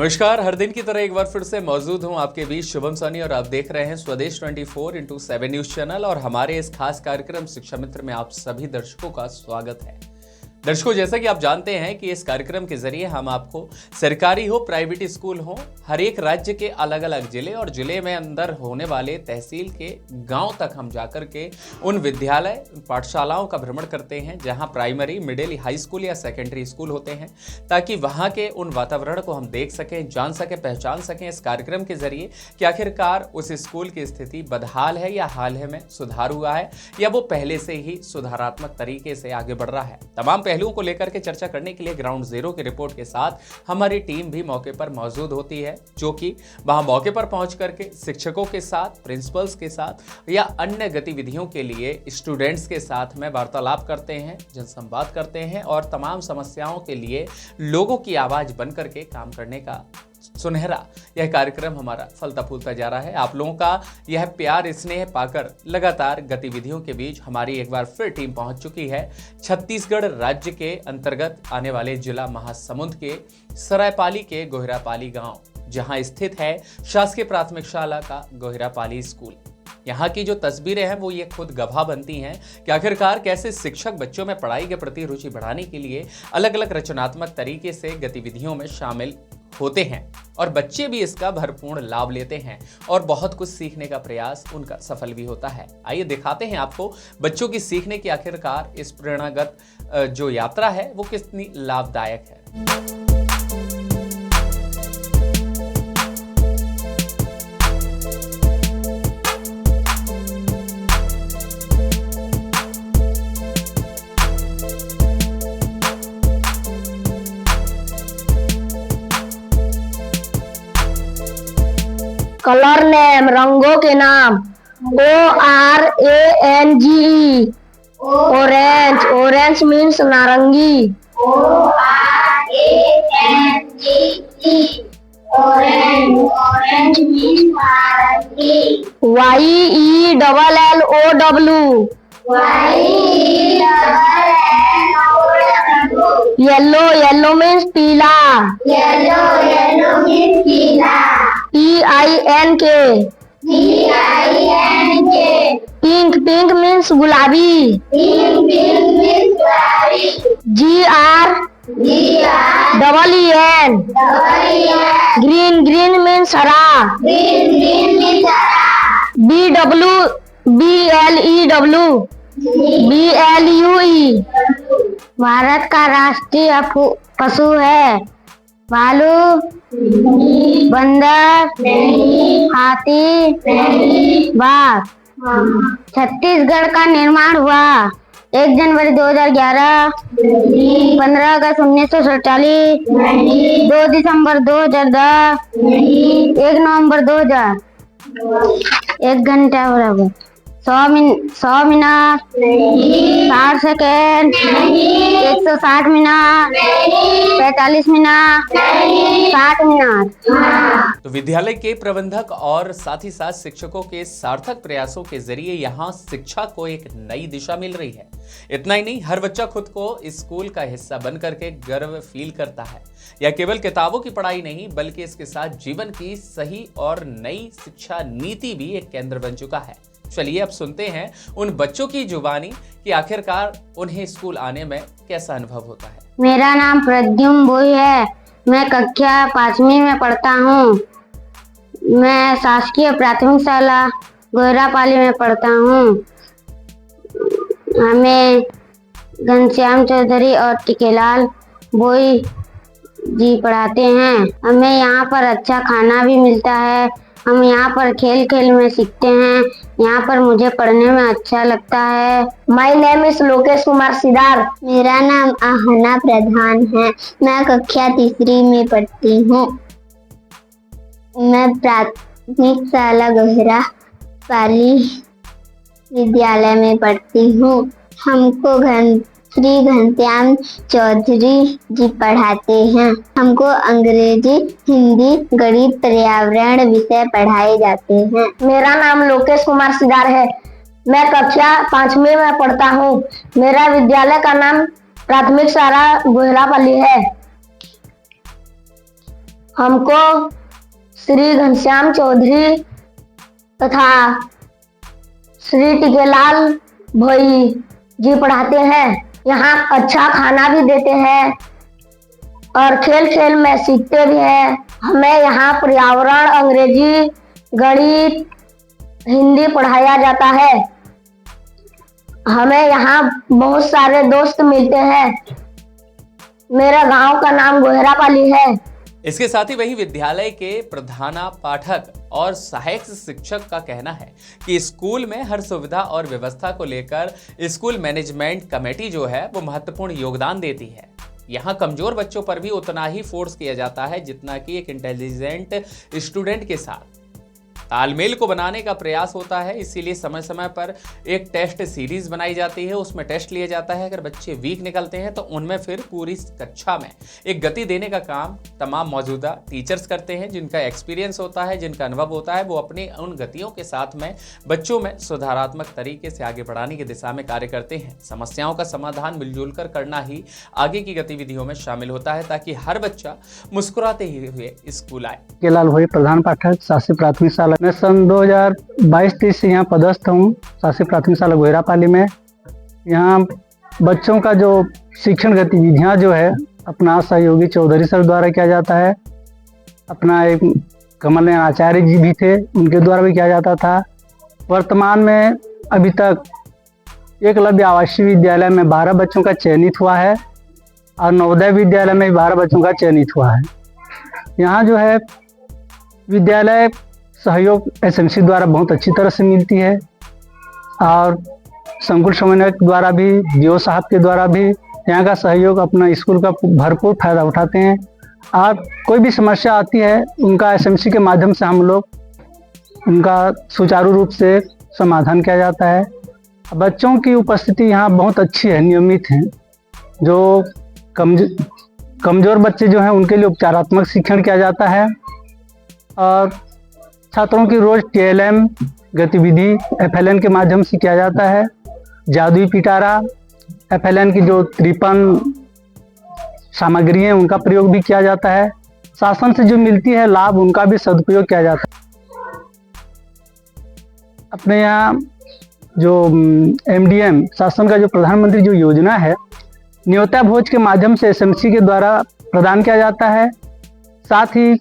नमस्कार। हर दिन की तरह एक बार फिर से मौजूद हूं आपके बीच शुभम सनी और आप देख रहे हैं स्वदेश 24x7 न्यूज चैनल और हमारे इस खास कार्यक्रम शिक्षा मित्र में आप सभी दर्शकों का स्वागत है। दर्शकों, जैसा कि आप जानते हैं कि इस कार्यक्रम के जरिए हम आपको सरकारी हो प्राइवेट स्कूल हो हर एक राज्य के अलग अलग जिले और जिले में अंदर होने वाले तहसील के गांव तक हम जाकर के उन विद्यालय पाठशालाओं का भ्रमण करते हैं जहां प्राइमरी मिडिल हाई स्कूल या सेकेंडरी स्कूल होते हैं, ताकि वहां के उन वातावरण को हम देख सकें, जान सकें, पहचान सकें इस कार्यक्रम के जरिए कि आखिरकार उस स्कूल की स्थिति बदहाल है या हाल ही में सुधार हुआ है या वो पहले से ही सुधारात्मक तरीके से आगे बढ़ रहा है। तमाम पहलुओं को लेकर के चर्चा करने के लिए ग्राउंड जीरो की रिपोर्ट के साथ हमारी टीम भी मौके पर मौजूद होती है, जो कि वहां मौके पर पहुंच करके शिक्षकों के साथ, प्रिंसिपल्स के साथ या अन्य गतिविधियों के लिए स्टूडेंट्स के साथ में वार्तालाप करते हैं, जनसंवाद करते हैं और तमाम समस्याओं के लिए लोगों की आवाज बनकर के काम करने का सुनहरा यह कार्यक्रम हमारा फलता फूलता जा रहा है। आप लोगों का यह प्यार स्नेह पाकर लगातार गतिविधियों के बीच हमारी एक बार फिर टीम पहुंच चुकी है छत्तीसगढ़ राज्य के अंतर्गत आने वाले जिला महासमुंद के सरायपाली के गोहिरापाली गांव, जहां स्थित है शासकीय प्राथमिक शाला का गोहिरापाली स्कूल। यहाँ की जो तस्वीरें हैं वो ये खुद गवाह बनती हैं कि आखिरकार कैसे शिक्षक बच्चों में पढ़ाई के प्रति रुचि बढ़ाने के लिए अलग अलग रचनात्मक तरीके से गतिविधियों में शामिल होते हैं और बच्चे भी इसका भरपूर लाभ लेते हैं और बहुत कुछ सीखने का प्रयास उनका सफल भी होता है। आइए दिखाते हैं आपको बच्चों की सीखने की आखिरकार इस प्रेरणागत जो यात्रा है वो कितनी लाभदायक है। कलर नेम, रंगों के नाम ORANGE, ऑरेंज, ऑरेंज मीन्स नारंगी। ऑरेंज, ऑरेंज मीन्स नारंगी। YELLOW, येलो, येलो मीन्स पीला। PINK, पिंक, पिंक मीन्स गुलाबी। GREEN, ग्रीन, ग्रीन मीन्स हरा। BLUE, भारत का राष्ट्रीय पशु है। भालू, बंदर, हाथी, बाघ। छत्तीसगढ़ का निर्माण हुआ 1 जनवरी 2011, 15 अगस्त 1947, 2 दिसंबर 2010, 1 नवंबर 2000। 1 घंटा बराबर 100 minute, 60 second, 160 minute, 45 minute, 60 minute. तो विद्यालय के प्रबंधक और साथ ही साथ शिक्षकों के सार्थक प्रयासों के जरिए यहाँ शिक्षा को एक नई दिशा मिल रही है। इतना ही नहीं, हर बच्चा खुद को स्कूल का हिस्सा बन करके गर्व फील करता है। यह केवल किताबों की पढ़ाई नहीं बल्कि इसके साथ जीवन की सही और नई शिक्षा नीति भी एक केंद्र बन चुका है। चलिए अब सुनते हैं उन बच्चों की जुबानी कि आखिरकार उन्हें स्कूल आने में कैसा अनुभव होता है। मेरा नाम प्रद्युम्न बोई है। मैं कक्षा 5वीं में पढ़ता हूँ। मैं शासकीय प्राथमिक शाला गोहिरापाली में पढ़ता हूँ। हमें घनश्याम चौधरी और टिकेलाल बोई जी पढ़ाते हैं। हमें यहाँ पर अच्छा खाना भी मिलता है। हम यहाँ पर खेल खेल में सीखते हैं। यहाँ पर मुझे पढ़ने में अच्छा लगता है। My name is Lokesh Kumar Sidar. मेरा नाम आहना प्रधान है। मैं कक्षा 3री में पढ़ती हूँ। मैं प्राथमिक शाला गोहिरापाली विद्यालय में पढ़ती हूँ। हमको श्री घनश्याम चौधरी जी पढ़ाते हैं। हमको अंग्रेजी, हिंदी, गणित, पर्यावरण विषय पढ़ाए जाते हैं। मेरा नाम लोकेश कुमार सिदार है। मैं कक्षा 5वीं में पढ़ता हूँ। मेरा विद्यालय का नाम प्राथमिक शाला गोहिरापाली है। हमको श्री घनश्याम चौधरी तथा श्री टिकेलाल भोई जी पढ़ाते हैं। यहाँ अच्छा खाना भी देते हैं और खेल खेल में सीखते भी हैं। हमें यहाँ पर्यावरण, अंग्रेजी, गणित, हिंदी पढ़ाया जाता है। हमें यहाँ बहुत सारे दोस्त मिलते हैं। मेरा गांव का नाम गोहरापाली है। इसके साथ ही वही विद्यालय के प्रधानापाठक और सहायक शिक्षक का कहना है कि स्कूल में हर सुविधा और व्यवस्था को लेकर स्कूल मैनेजमेंट कमेटी जो है वो महत्वपूर्ण योगदान देती है। यहाँ कमजोर बच्चों पर भी उतना ही फोर्स किया जाता है जितना कि एक इंटेलिजेंट स्टूडेंट के साथ तालमेल को बनाने का प्रयास होता है। इसीलिए समय समय पर एक टेस्ट सीरीज बनाई जाती है, उसमें टेस्ट लिया जाता है। अगर बच्चे वीक निकलते हैं तो उनमें फिर पूरी कक्षा में एक गति देने का काम तमाम मौजूदा टीचर्स करते हैं, जिनका एक्सपीरियंस होता है, जिनका अनुभव होता है। वो अपनी उन गतियों के साथ में बच्चों में सुधारात्मक तरीके से आगे बढ़ाने की दिशा में कार्य करते हैं। समस्याओं का समाधान मिलजुल कर करना ही आगे की गतिविधियों में शामिल होता है, ताकि हर बच्चा मुस्कुराते हुए स्कूल आए। केलाल भोई, प्रधान पाठक, शासकीय प्राथमिक शाला। मैं सन 2022-23 से यहाँ पदस्थ हूँ, शासकीय प्राथमिक शाला गोहरापाली में। यहाँ बच्चों का जो शिक्षण गतिविधियाँ जो है अपना सहयोगी चौधरी सर द्वारा किया जाता है। अपना एक कमल आचार्य जी भी थे, उनके द्वारा भी किया जाता था। वर्तमान में अभी तक एकलव्य आवासीय विद्यालय में 12 बच्चों का चयनित हुआ है और नवोदय विद्यालय में 12 बच्चों का चयनित हुआ है। यहाँ जो है विद्यालय सहयोग एसएमसी द्वारा बहुत अच्छी तरह से मिलती है और संकुल समन्वयक द्वारा भी, जीओ साहब के द्वारा भी यहाँ का सहयोग, अपना स्कूल का भरपूर फायदा उठाते हैं। और कोई भी समस्या आती है उनका एसएमसी के माध्यम से हम लोग उनका सुचारू रूप से समाधान किया जाता है। बच्चों की उपस्थिति यहाँ बहुत अच्छी है, नियमित है। जो कमजोर बच्चे जो हैं उनके लिए उपचारात्मक शिक्षण किया जाता है और छात्रों की रोज TLM गतिविधि FLN के माध्यम से किया जाता है। जादुई पिटारा, FLN की जो 53 सामग्री है उनका प्रयोग भी किया जाता है। शासन से जो मिलती है लाभ उनका भी सदुपयोग किया जाता है। अपने यहाँ जो MDM शासन का जो प्रधानमंत्री जो योजना है, न्योता भोज के माध्यम से SMC के द्वारा प्रदान किया जाता है। साथ ही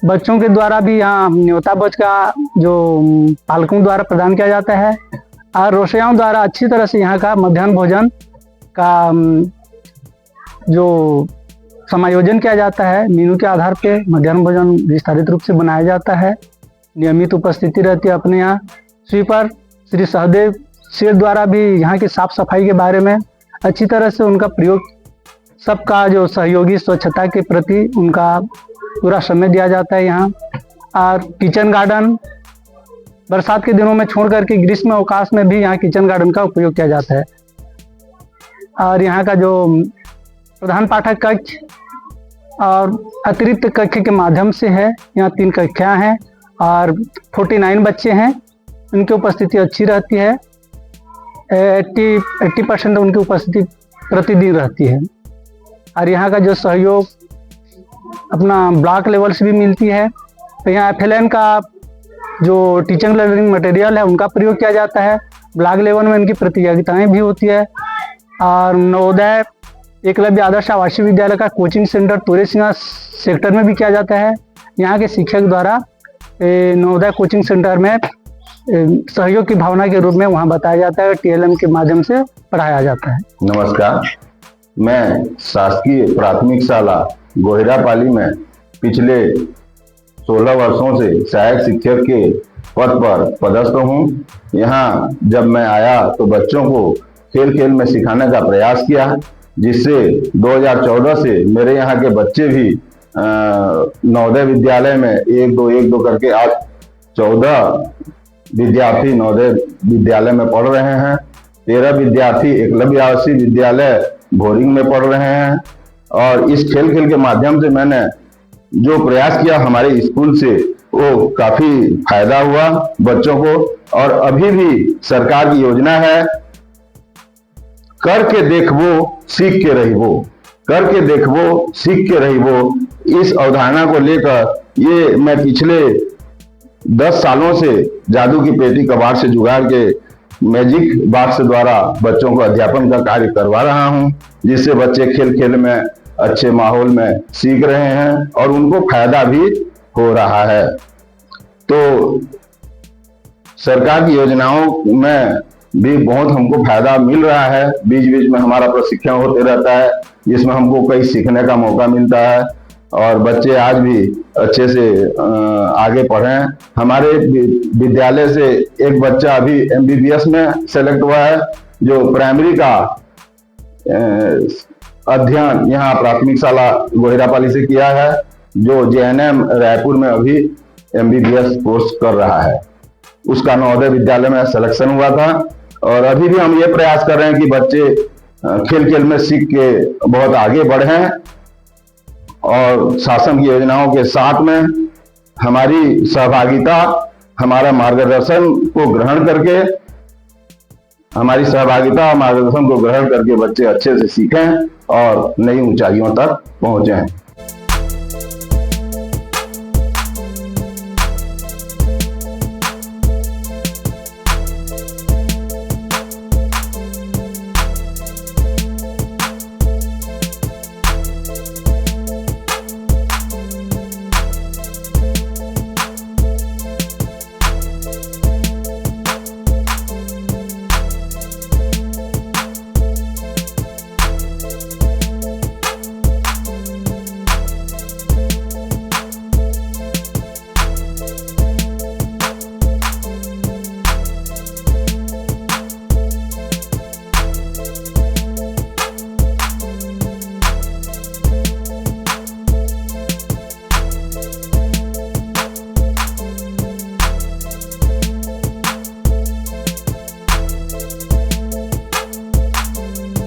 बच्चों के द्वारा भी यहाँ न्योता भोज का जो पालकों द्वारा प्रदान किया जाता है और रोशयाओं द्वारा अच्छी तरह से यहाँ का मध्याह्न भोजन का जो समायोजन किया जाता है। मेनू के आधार पे मध्याह्न भोजन विस्तारित रूप से बनाया जाता है। नियमित उपस्थिति रहती है। अपने यहाँ स्वीपर श्री सहदेव शेर द्वारा भी यहाँ की साफ सफाई के बारे में अच्छी तरह से उनका प्रयोग, सबका जो सहयोगी स्वच्छता के प्रति उनका पूरा समय दिया जाता है यहाँ। और किचन गार्डन बरसात के दिनों में छोड़ करके ग्रीष्म अवकाश में भी यहाँ किचन गार्डन का उपयोग किया जाता है। और यहाँ का जो प्रधान पाठक कक्ष और अतिरिक्त कक्ष के माध्यम से है, यहाँ 3 कक्षाएं हैं और 49 बच्चे हैं। उनकी उपस्थिति अच्छी रहती है। 80% उनकी उपस्थिति प्रतिदिन रहती है। और यहाँ का जो सहयोग अपना ब्लॉक लेवल से भी मिलती है। तो यहाँ FLN का जो टीचिंग लर्निंग मटेरियल है उनका प्रयोग किया जाता है। ब्लॉक लेवल में इनकी प्रतियोगिताएं भी होती है। और नवोदय एकलव्य आदर्श आवासीय विद्यालय का कोचिंग सेंटर तोरे सिंह सेक्टर में भी किया जाता है। यहाँ के शिक्षक द्वारा नवोदय कोचिंग सेंटर में सहयोग की भावना के रूप में वहाँ बताया जाता है। TLM के माध्यम से पढ़ाया जाता है। नमस्कार, मैं शासकीय प्राथमिक शाला गोहरापाली में पिछले 16 वर्षों से सहायक शिक्षक के पद पर पदस्थ हूँ। यहाँ जब मैं आया तो बच्चों को खेल खेल में सिखाने का प्रयास किया, जिससे 2014 से मेरे यहाँ के बच्चे भी नवोदय विद्यालय में 1-2 करके आज 14 विद्यार्थी नवोदय विद्यालय में पढ़ रहे हैं। 13 विद्यार्थी एकलव्य आवासीय विद्यालय बोरिंग में पढ़ रहे हैं। और इस खेल खेल के माध्यम से मैंने जो प्रयास किया हमारे स्कूल से, वो काफी फायदा हुआ बच्चों को। और अभी भी सरकार की योजना है, करके देख वो सीख के रही वो। करके देखो, सीख के रहिबो, इस अवधारणा को लेकर ये मैं पिछले 10 सालों से जादू की पेटी कबाड़ से जुगाड़ के मैजिक बॉक्स द्वारा बच्चों को अध्यापन का कार्य करवा रहा हूं, जिससे बच्चे खेल खेल में अच्छे माहौल में सीख रहे हैं और उनको फायदा भी हो रहा है। तो सरकार की योजनाओं में भी बहुत हमको फायदा मिल रहा है। बीच बीच में हमारा प्रशिक्षण होते रहता है, जिसमें हमको कई सीखने का मौका मिलता है और बच्चे आज भी अच्छे से आगे पढ़ें। हमारे विद्यालय से एक बच्चा अभी MBBS में सेलेक्ट हुआ है, जो प्राइमरी का अध्ययन यहाँ प्राथमिक शाला गोहिरापाली से किया है, जो JNM रायपुर में अभी MBBS कोर्स कर रहा है। उसका नवोदय विद्यालय में सिलेक्शन हुआ था और अभी भी हम ये प्रयास कर रहे हैं कि बच्चे खेल खेल में सीख के बहुत आगे बढ़ें और शासन की योजनाओं के साथ में हमारी सहभागिता, हमारा मार्गदर्शन को ग्रहण करके, हमारी सहभागिता और मार्गदर्शन को ग्रहण करके बच्चे अच्छे से सीखें और नई ऊंचाइयों तक पहुंचें।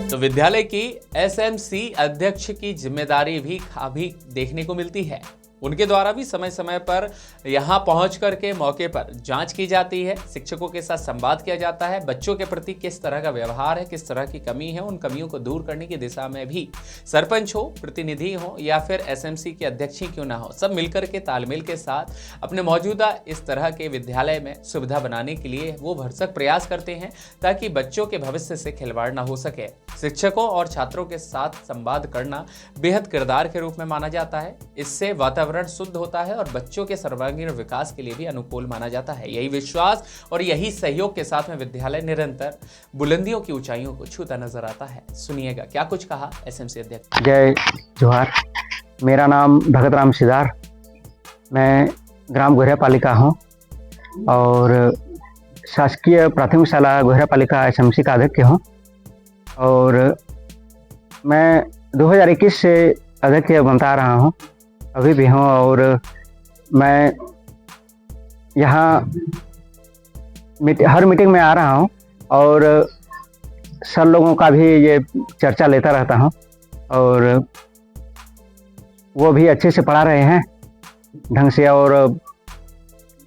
तो विद्यालय की SMC अध्यक्ष की जिम्मेदारी भी काफी देखने को मिलती है। उनके द्वारा भी समय समय पर यहाँ पहुँच करके मौके पर जांच की जाती है, शिक्षकों के साथ संवाद किया जाता है, बच्चों के प्रति किस तरह का व्यवहार है, किस तरह की कमी है, उन कमियों को दूर करने की दिशा में भी सरपंच हो, प्रतिनिधि हो या फिर SMC के अध्यक्ष ही क्यों ना हो, सब मिलकर के तालमेल के साथ अपने मौजूदा इस तरह के विद्यालय में सुविधा बनाने के लिए वो भरसक प्रयास करते हैं ताकि बच्चों के भविष्य से खिलवाड़ ना हो सके। शिक्षकों और छात्रों के साथ संवाद करना बेहद किरदार के रूप में माना जाता है। इससे वातावरण शुद्ध होता है और बच्चों के सर्वांगीण विकास के लिए भी अनुकूल माना जाता है। यही विश्वास और यही सहयोग के साथ में विद्यालय निरंतर बुलंदियों की ऊंचाइयों को छूता नजर आता है। सुनिएगा क्या कुछ कहा SMC अध्यक्ष। जय जोहार, मेरा नाम भगत राम सिदार, मैं ग्राम गोहिरापाली का हूँ और शासकीय प्राथमिक शाला गोहिरापाली का SMC का अध्यक्ष हूँ और मैं 2021 से अध्यक्ष बनता रहा हूँ, अभी भी हूँ। और मैं यहाँ हर मीटिंग में आ रहा हूँ और सर लोगों का भी ये चर्चा लेता रहता हूँ और वो भी अच्छे से पढ़ा रहे हैं ढंग से और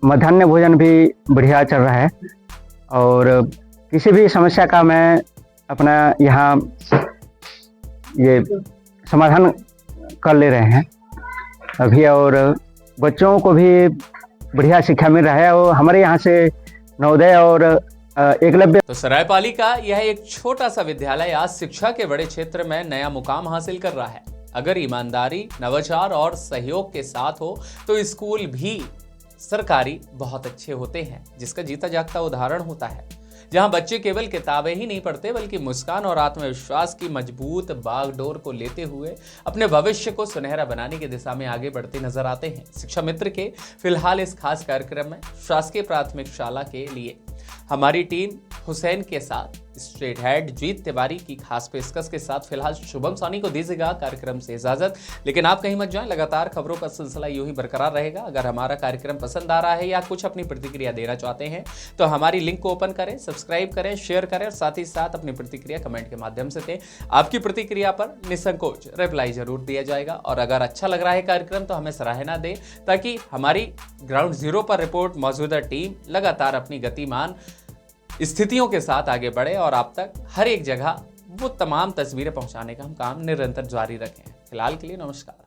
मध्याह्न भोजन भी बढ़िया चल रहा है और किसी भी समस्या का मैं अपना यहाँ ये समाधान कर ले रहे हैं अभी और बच्चों को भी बढ़िया शिक्षा मिल रहा है और हमारे यहाँ से नवोदय और एकलव्य। तो सरायपाली का यह एक छोटा सा विद्यालय आज शिक्षा के बड़े क्षेत्र में नया मुकाम हासिल कर रहा है। अगर ईमानदारी, नवाचार और सहयोग के साथ हो तो स्कूल भी सरकारी बहुत अच्छे होते हैं, जिसका जीता जागता उदाहरण होता है, जहां बच्चे केवल किताबें ही नहीं पढ़ते बल्कि मुस्कान और आत्मविश्वास की मजबूत बागडोर को लेते हुए अपने भविष्य को सुनहरा बनाने की दिशा में आगे बढ़ते नजर आते हैं। शिक्षा मित्र के फिलहाल इस खास कार्यक्रम में शासकीय प्राथमिक शाला के लिए हमारी टीम हुसैन के साथ स्ट्रेट हेड जीत तिवारी की खास पेशकश के साथ फिलहाल शुभम सानी को दीजिएगा कार्यक्रम से इजाजत। लेकिन आप कहीं मत जाएं, लगातार खबरों का सिलसिला यूं ही बरकरार रहेगा। अगर हमारा कार्यक्रम पसंद आ रहा है या कुछ अपनी प्रतिक्रिया देना चाहते हैं तो हमारी लिंक को ओपन करें, सब्सक्राइब करें, शेयर करें और साथ ही साथ अपनी प्रतिक्रिया कमेंट के माध्यम से दें। आपकी प्रतिक्रिया पर निसंकोच रिप्लाई जरूर दिया जाएगा और अगर अच्छा लग रहा है कार्यक्रम तो हमें सराहना दें ताकि हमारी ग्राउंड जीरो पर रिपोर्ट मौजूदा टीम लगातार अपनी गतिमान स्थितियों के साथ आगे बढ़े और आप तक हर एक जगह वो तमाम तस्वीरें पहुंचाने का हम काम निरंतर जारी रखें। फिलहाल के लिए नमस्कार।